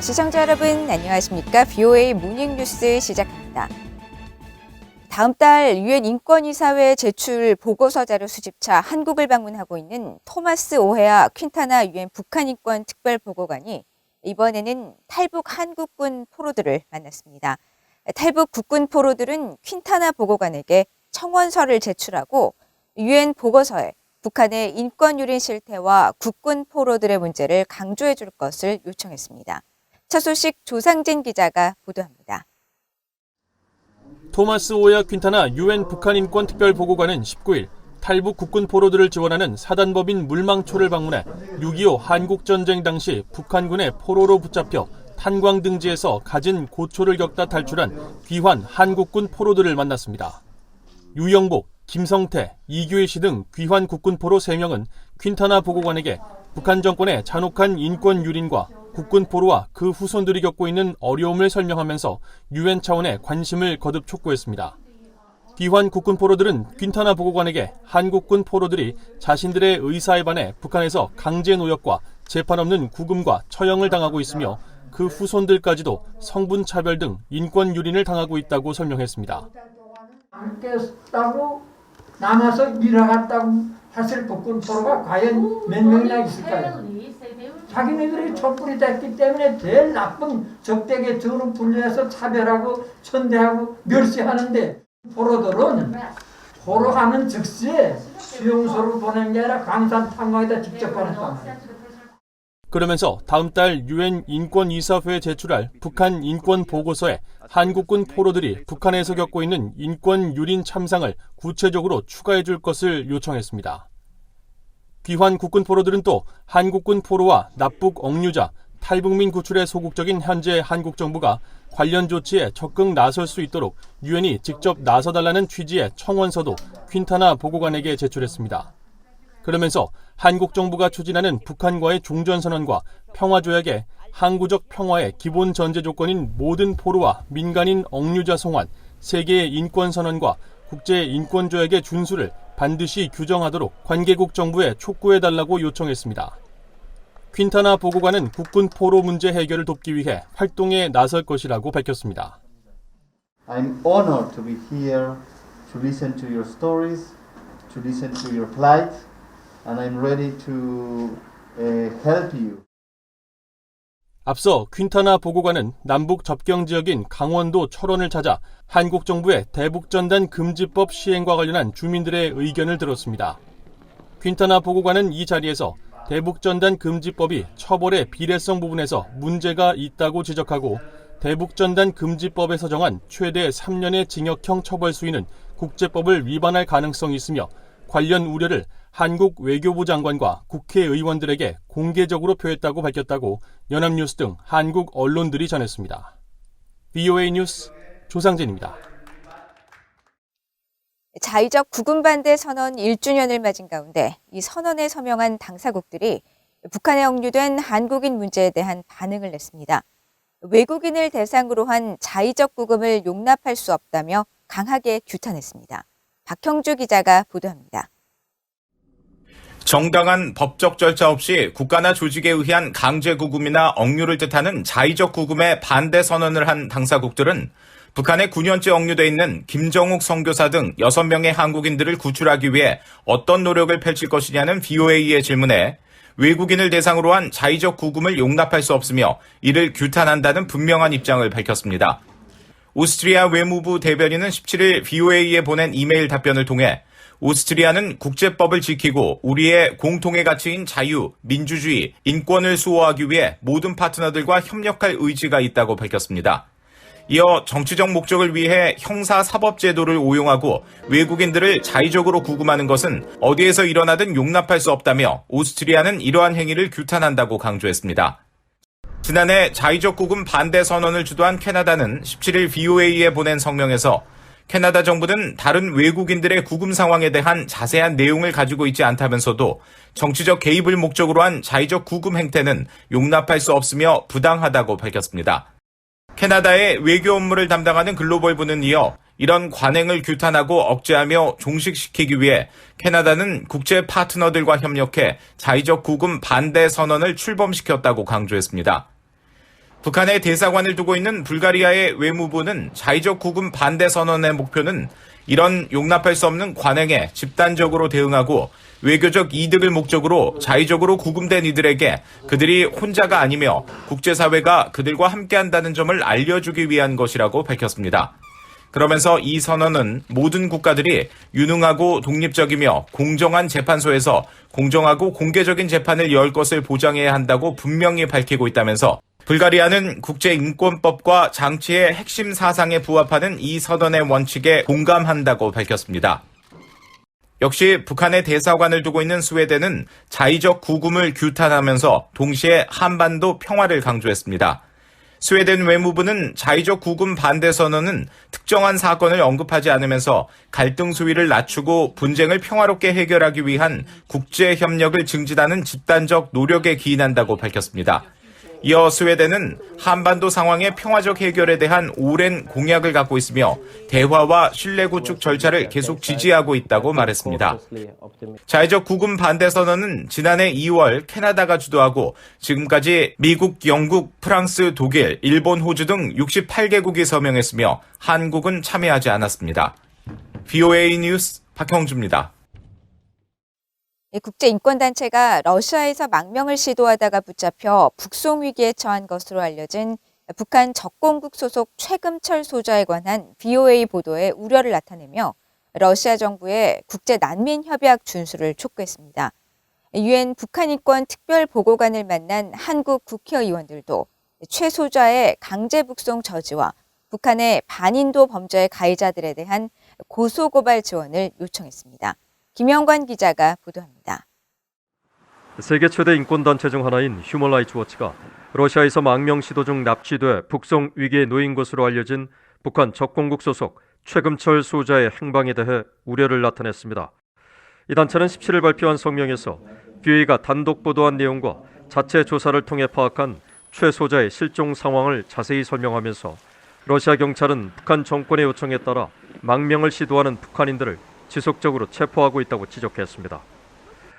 시청자 여러분 안녕하십니까? VOA 모닝뉴스 시작합니다. 다음 달 유엔 인권이사회 제출 보고서 자료 수집차 한국을 방문하고 있는 토마스 오헤아 퀸타나 유엔 북한 인권 특별보고관이 이번에는 탈북 한국군 포로들을 만났습니다. 탈북 국군 포로들은 퀸타나 보고관에게 청원서를 제출하고 유엔 보고서에 북한의 인권 유린 실태와 국군 포로들의 문제를 강조해 줄 것을 요청했습니다. 첫 소식 조상진 기자가 보도합니다. 토마스 오헤아 퀸타나 유엔 북한 인권 특별보고관은 19일 탈북 국군 포로들을 지원하는 사단법인 물망초를 방문해 6.25 한국전쟁 당시 북한군의 포로로 붙잡혀 탄광 등지에서 갖은 고초를 겪다 탈출한 귀환 한국군 포로들을 만났습니다. 유영복, 김성태, 이규일 씨 등 귀환 국군 포로 3명은 퀸타나 보고관에게 북한 정권의 잔혹한 인권 유린과 국군 포로와 그 후손들이 겪고 있는 어려움을 설명하면서 유엔 차원의 관심을 거듭 촉구했습니다. 귀환 국군 포로들은 퀸타나 보고관에게 한국군 포로들이 자신들의 의사에 반해 북한에서 강제 노역과 재판 없는 구금과 처형을 당하고 있으며 그 후손들까지도 성분 차별 등 인권 유린을 당하고 있다고 설명했습니다. 깼다고 남아서 일어났다고 하실 국군 포로가 과연 몇 명이나 있을까요? 자기네들이 촛불이 됐기 때문에 제일 나쁜 적대에 저는 분류해서 차별하고 천대하고 멸시하는데 포로들은 포로하는 즉시에 수용소로 보낸 게 아니라 광산 탄광에다 직접 보냈단 말이에요. 그러면서 다음 달 유엔 인권이사회에 제출할 북한 인권 보고서에 한국군 포로들이 북한에서 겪고 있는 인권 유린 참상을 구체적으로 추가해 줄 것을 요청했습니다. 귀환 국군 포로들은 또 한국군 포로와 납북 억류자, 탈북민 구출에 소극적인 현재 한국 정부가 관련 조치에 적극 나설 수 있도록 유엔이 직접 나서달라는 취지의 청원서도 퀸타나 보고관에게 제출했습니다. 그러면서 한국 정부가 추진하는 북한과의 종전선언과 평화조약에 항구적 평화의 기본 전제 조건인 모든 포로와 민간인 억류자 송환, 세계의 인권선언과 국제인권조약의 준수를 반드시 규정하도록 관계국 정부에 촉구해달라고 요청했습니다. 퀸타나 보고관은 국군 포로 문제 해결을 돕기 위해 활동에 나설 것이라고 밝혔습니다. I'm honored to be here to listen to your stories, to listen to your plight, and I'm ready to help you. 앞서 퀸타나 보고관은 남북 접경 지역인 강원도 철원을 찾아 한국 정부의 대북전단 금지법 시행과 관련한 주민들의 의견을 들었습니다. 퀸타나 보고관은 이 자리에서 대북전단 금지법이 처벌의 비례성 부분에서 문제가 있다고 지적하고 대북전단 금지법에서 정한 최대 3년의 징역형 처벌 수위는 국제법을 위반할 가능성이 있으며 관련 우려를 한국 외교부 장관과 국회의원들에게 공개적으로 표했다고 밝혔다고 연합뉴스 등 한국 언론들이 전했습니다. VOA 뉴스 조상진입니다. 자의적 구금 반대 선언 1주년을 맞은 가운데 이 선언에 서명한 당사국들이 북한에 억류된 한국인 문제에 대한 반응을 냈습니다. 외국인을 대상으로 한 자의적 구금을 용납할 수 없다며 강하게 규탄했습니다. 박형주 기자가 보도합니다. 정당한 법적 절차 없이 국가나 조직에 의한 강제 구금이나 억류를 뜻하는 자의적 구금에 반대 선언을 한 당사국들은 북한에 9년째 억류돼 있는 김정욱 선교사 등 6명의 한국인들을 구출하기 위해 어떤 노력을 펼칠 것이냐는 VOA의 질문에 외국인을 대상으로 한 자의적 구금을 용납할 수 없으며 이를 규탄한다는 분명한 입장을 밝혔습니다. 오스트리아 외무부 대변인은 17일 VOA에 보낸 이메일 답변을 통해 오스트리아는 국제법을 지키고 우리의 공통의 가치인 자유, 민주주의, 인권을 수호하기 위해 모든 파트너들과 협력할 의지가 있다고 밝혔습니다. 이어 정치적 목적을 위해 형사사법제도를 오용하고 외국인들을 자의적으로 구금하는 것은 어디에서 일어나든 용납할 수 없다며 오스트리아는 이러한 행위를 규탄한다고 강조했습니다. 지난해 자의적 구금 반대 선언을 주도한 캐나다는 17일 VOA에 보낸 성명에서 캐나다 정부는 다른 외국인들의 구금 상황에 대한 자세한 내용을 가지고 있지 않다면서도 정치적 개입을 목적으로 한 자의적 구금 행태는 용납할 수 없으며 부당하다고 밝혔습니다. 캐나다의 외교 업무를 담당하는 글로벌부는 이어 이런 관행을 규탄하고 억제하며 종식시키기 위해 캐나다는 국제 파트너들과 협력해 자의적 구금 반대 선언을 출범시켰다고 강조했습니다. 북한의 대사관을 두고 있는 불가리아의 외무부는 자의적 구금 반대 선언의 목표는 이런 용납할 수 없는 관행에 집단적으로 대응하고 외교적 이득을 목적으로 자의적으로 구금된 이들에게 그들이 혼자가 아니며 국제사회가 그들과 함께한다는 점을 알려주기 위한 것이라고 밝혔습니다. 그러면서 이 선언은 모든 국가들이 유능하고 독립적이며 공정한 재판소에서 공정하고 공개적인 재판을 열 것을 보장해야 한다고 분명히 밝히고 있다면서 불가리아는 국제인권법과 장치의 핵심 사상에 부합하는 이 선언의 원칙에 공감한다고 밝혔습니다. 역시 북한의 대사관을 두고 있는 스웨덴은 자의적 구금을 규탄하면서 동시에 한반도 평화를 강조했습니다. 스웨덴 외무부는 자의적 구금 반대 선언은 특정한 사건을 언급하지 않으면서 갈등 수위를 낮추고 분쟁을 평화롭게 해결하기 위한 국제 협력을 증진하는 집단적 노력에 기인한다고 밝혔습니다. 이어 스웨덴은 한반도 상황의 평화적 해결에 대한 오랜 공약을 갖고 있으며 대화와 신뢰 구축 절차를 계속 지지하고 있다고 말했습니다. 자의적 구금 반대 선언은 지난해 2월 캐나다가 주도하고 지금까지 미국, 영국, 프랑스, 독일, 일본, 호주 등 68개국이 서명했으며 한국은 참여하지 않았습니다. VOA 뉴스 박형주입니다. 국제인권단체가 러시아에서 망명을 시도하다가 붙잡혀 북송 위기에 처한 것으로 알려진 북한 적공국 소속 최금철 소자에 관한 VOA 보도에 우려를 나타내며 러시아 정부의 국제난민협약 준수를 촉구했습니다. 유엔 북한인권 특별보고관을 만난 한국 국회의원들도 최 소자의 강제 북송 저지와 북한의 반인도 범죄의 가해자들에 대한 고소고발 지원을 요청했습니다. 김영관 기자가 보도합니다. 세계 최대 인권단체 중 하나인 휴먼 라이츠 워치가 러시아에서 망명 시도 중 납치돼 북송 위기에 놓인 것으로 알려진 북한 적공국 소속 최금철 소자의 행방에 대해 우려를 나타냈습니다. 이 단체는 17일 발표한 성명에서 VOA가 단독 보도한 내용과 자체 조사를 통해 파악한 최 소자의 실종 상황을 자세히 설명하면서 러시아 경찰은 북한 정권의 요청에 따라 망명을 시도하는 북한인들을 지속적으로 체포하고 있다고 지적했습니다.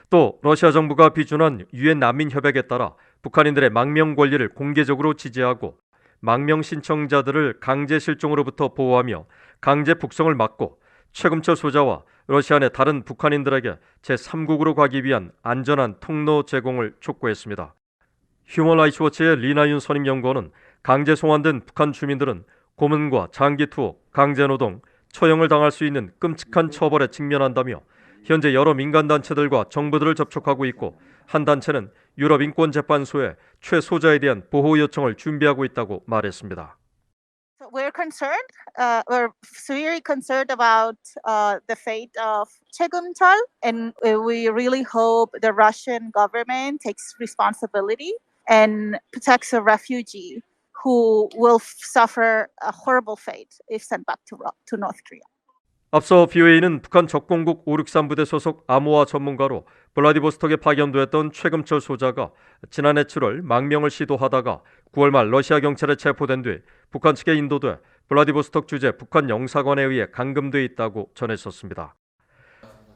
또 러시아 정부가 비준한 유엔 난민협약에 따라 북한인들의 망명 권리를 공개적으로 지지하고 망명 신청자들을 강제 실종으로부터 보호하며 강제 북송을 막고 최금철 소자와 러시아 내 다른 북한인들에게 제3국으로 가기 위한 안전한 통로 제공을 촉구했습니다. 휴먼 라이츠 워치의 리나윤 선임연구원은 강제 송환된 북한 주민들은 고문과 장기 투옥, 강제 노동, 처형을 당할 수 있는 끔찍한 처벌에 직면한다며 현재 여러 민간단체들과 정부들을 접촉하고 있고 한 단체는 유럽인권재판소에 최 소자에 대한 보호 요청을 준비하고 있다고 말했습니다. We're concerned. We're very concerned about the fate of Che Gum-chul, and we really hope the Russian government takes responsibility and protects a refugee who will suffer a horrible fate if sent back to North Korea. 앞서 VOA는 북한 적공국 563부대 소속 암호화 전문가로 블라디보스톡에 파견되었던 최금철 소자가 지난해 7월 망명을 시도하다가 9월 말 러시아 경찰에 체포된 뒤 북한 측에 인도돼 블라디보스톡 주재 북한 영사관에 의해 감금돼 있다고 전했었습니다.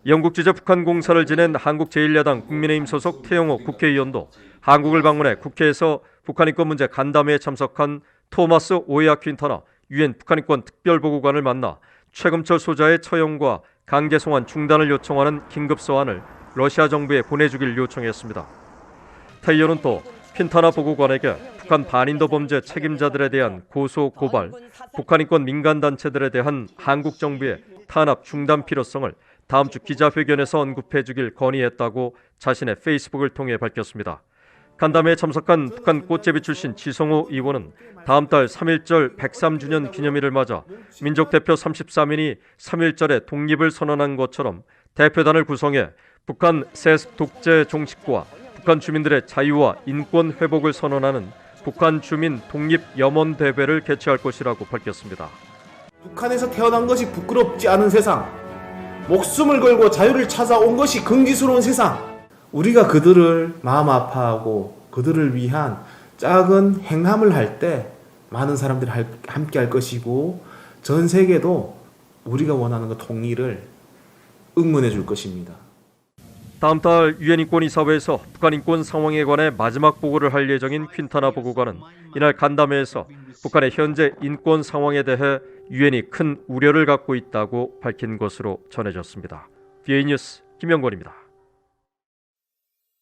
영국 주재 북한 공사를 지낸 한국 제1야당 국민의힘 소속 태영호 국회의원도 한국을 방문해 국회에서 북한인권 문제 간담회에 참석한 토마스 오헤아 퀸타나 유엔 북한인권 특별보고관을 만나 최금철 소자의 처형과 강제 송환 중단을 요청하는 긴급 서한을 러시아 정부에 보내주길 요청했습니다. 태 의원은 또 퀸타나 보고관에게 북한 반인도 범죄 책임자들에 대한 고소 고발, 북한인권 민간단체들에 대한 한국 정부의 탄압 중단 필요성을 다음 주 기자회견에서 언급해주길 건의했다고 자신의 페이스북을 통해 밝혔습니다. 간담회에 참석한 북한 꽃제비 출신 지성호 의원은 다음 달 3.1절 103주년 기념일을 맞아 민족대표 33인이 3.1절에 독립을 선언한 것처럼 대표단을 구성해 북한 세습 독재 종식과 북한 주민들의 자유와 인권 회복을 선언하는 북한 주민 독립 염원 대회를 개최할 것이라고 밝혔습니다. 북한에서 태어난 것이 부끄럽지 않은 세상, 목숨을 걸고 자유를 찾아온 것이 긍지스러운 세상, 우리가 그들을 마음 아파하고 그들을 위한 작은 행함을 할 때 많은 사람들이 함께 할 것이고 전 세계도 우리가 원하는 그 통일을 응원해 줄 것입니다. 다음 달 유엔 인권이사회에서 북한 인권 상황에 관해 마지막 보고를 할 예정인 퀸타나 보고관은 이날 간담회에서 북한의 현재 인권 상황에 대해 유엔이 큰 우려를 갖고 있다고 밝힌 것으로 전해졌습니다. BA 뉴스 김영권입니다.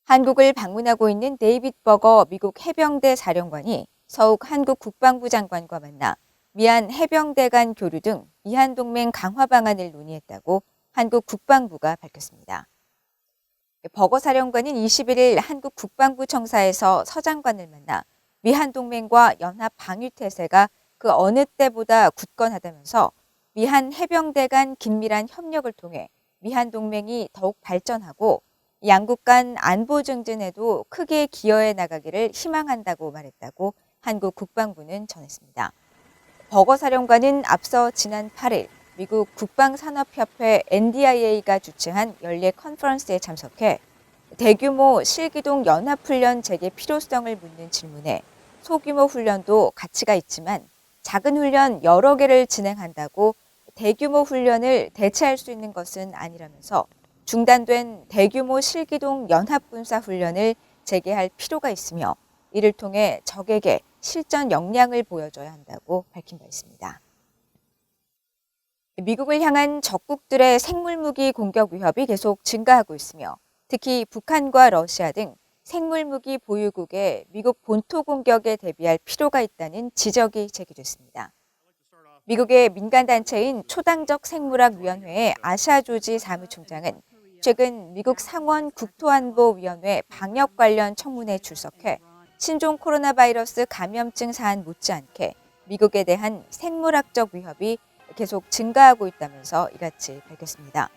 한국을 방문하고 있는 데이빗 버거 미국 해병대 사령관이 서욱 한국 국방부 장관과 만나 미한 해병대 간 교류 등 미한 동맹 강화 방안을 논의했다고 한국 국방부가 밝혔습니다. 버거 사령관은 21일 한국 국방부 청사에서 서 장관을 만나 미한 동맹과 연합 방위 태세가 그 어느 때보다 굳건하다면서 미한 해병대 간 긴밀한 협력을 통해 미한 동맹이 더욱 발전하고 양국 간 안보 증진에도 크게 기여해 나가기를 희망한다고 말했다고 한국 국방부는 전했습니다. 버거 사령관은 앞서 지난 8일 미국 국방산업협회 NDIA가 주최한 연례 컨퍼런스에 참석해 대규모 실기동 연합훈련 재개 필요성을 묻는 질문에 소규모 훈련도 가치가 있지만 작은 훈련 여러 개를 진행한다고 대규모 훈련을 대체할 수 있는 것은 아니라면서 중단된 대규모 실기동 연합군사 훈련을 재개할 필요가 있으며 이를 통해 적에게 실전 역량을 보여줘야 한다고 밝힌 바 있습니다. 미국을 향한 적국들의 생물무기 공격 위협이 계속 증가하고 있으며 특히 북한과 러시아 등 생물무기 보유국의 미국 본토 공격에 대비할 필요가 있다는 지적이 제기됐습니다. 미국의 민간단체인 초당적 생물학위원회의 아샤조지 사무총장은 최근 미국 상원 국토안보위원회 방역 관련 청문회에 출석해 신종 코로나 바이러스 감염증 사안 못지않게 미국에 대한 생물학적 위협이 계속 증가하고 있다면서 이같이 밝혔습니다.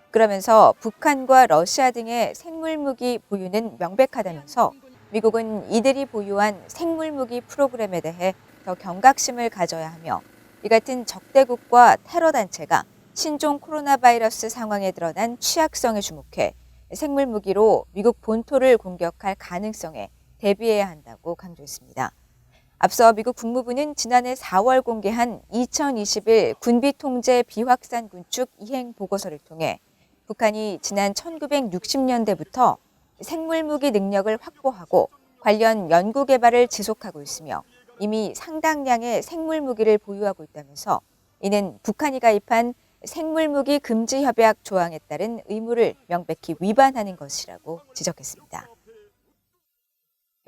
그러면서 북한과 러시아 등의 생물무기 보유는 명백하다면서 미국은 이들이 보유한 생물무기 프로그램에 대해 더 경각심을 가져야 하며 이 같은 적대국과 테러단체가 신종 코로나 바이러스 상황에 드러난 취약성에 주목해 생물무기로 미국 본토를 공격할 가능성에 대비해야 한다고 강조했습니다. 앞서 미국 국무부는 지난해 4월 공개한 2021 군비통제 비확산 군축 이행 보고서를 통해 북한이 지난 1960년대부터 생물무기 능력을 확보하고 관련 연구 개발을 지속하고 있으며 이미 상당량의 생물무기를 보유하고 있다면서 이는 북한이 가입한 생물무기 금지 협약 조항에 따른 의무를 명백히 위반하는 것이라고 지적했습니다.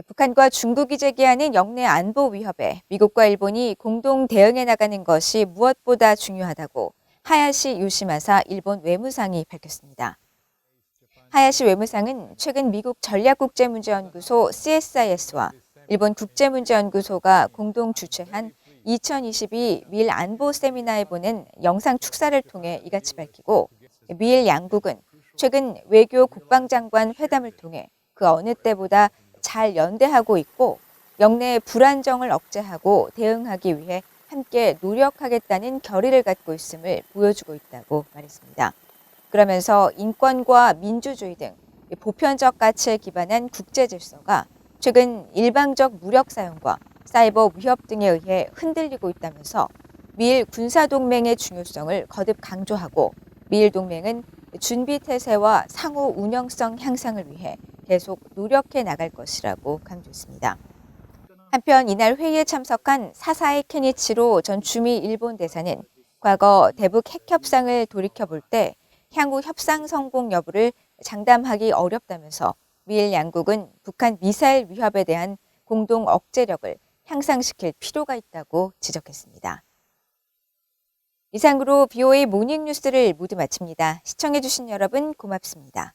북한과 중국이 제기하는 영내 안보 위협에 미국과 일본이 공동 대응해 나가는 것이 무엇보다 중요하다고 하야시 요시마사 일본 외무상이 밝혔습니다. 하야시 외무상은 최근 미국 전략국제문제연구소 CSIS와 일본 국제문제연구소가 공동 주최한 2022 미일 안보 세미나에 보낸 영상 축사를 통해 이같이 밝히고 미일 양국은 최근 외교 국방장관 회담을 통해 그 어느 때보다 잘 연대하고 있고 영내의 불안정을 억제하고 대응하기 위해 함께 노력하겠다는 결의를 갖고 있음을 보여주고 있다고 말했습니다. 그러면서 인권과 민주주의 등 보편적 가치에 기반한 국제 질서가 최근 일방적 무력 사용과 사이버 위협 등에 의해 흔들리고 있다면서 미일 군사동맹의 중요성을 거듭 강조하고 미일 동맹은 준비태세와 상호 운영성 향상을 위해 계속 노력해 나갈 것이라고 강조했습니다. 한편 이날 회의에 참석한 사사에 케니치로 전 주미 일본 대사는 과거 대북 핵 협상을 돌이켜볼 때 향후 협상 성공 여부를 장담하기 어렵다면서 미일 양국은 북한 미사일 위협에 대한 공동 억제력을 향상시킬 필요가 있다고 지적했습니다. 이상으로 BOA 모닝뉴스를 모두 마칩니다. 시청해주신 여러분 고맙습니다.